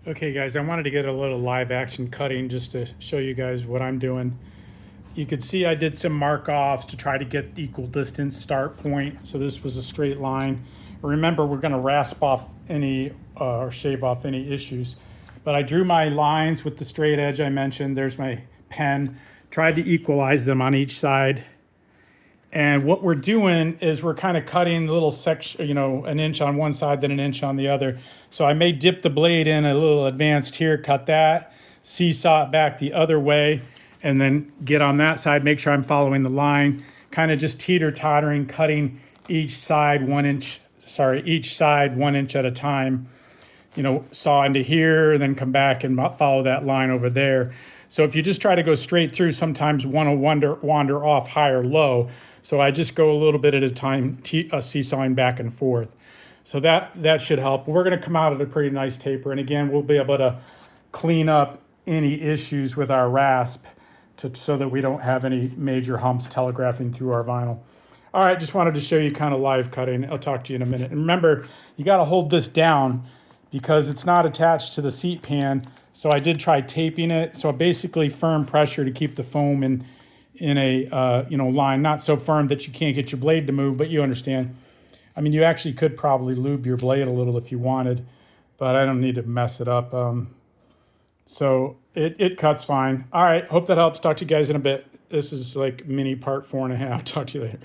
Okay guys, I wanted to get a little live action cutting just to show you guys what I'm doing. You could see I did some mark offs to try to get the equal distance start point. So this was a straight line. Remember, we're gonna rasp off any or shave off any issues. But I drew my lines with the straight edge I mentioned. There's my pen. Tried to equalize them on each side. And what we're doing is we're kind of cutting a little section, an inch on one side, then an inch on the other. So I may dip the blade in a little advanced here, cut that, seesaw it back the other way, and then get on that side, make sure I'm following the line, kind of just teeter-tottering, cutting each side 1 inch, each side 1 inch at a time. Saw into here, then come back and follow that line over there. So if you just try to go straight through, sometimes one will wander off high or low. So I just go a little bit at a time, seesawing back and forth. So that should help. We're going to come out at a pretty nice taper. And again, we'll be able to clean up any issues with our rasp so that we don't have any major humps telegraphing through our vinyl. All right, just wanted to show you kind of live cutting. I'll talk to you in a minute. And remember, you got to hold this down because it's not attached to the seat pan. So I did try taping it. So basically firm pressure to keep the foam in a line, not so firm that you can't get your blade to move, but you understand. I mean, you actually could probably lube your blade a little if you wanted, but I don't need to mess it up. So it cuts fine. All right, hope that helps. Talk to you guys in a bit. This is like mini part 4.5. Talk to you later.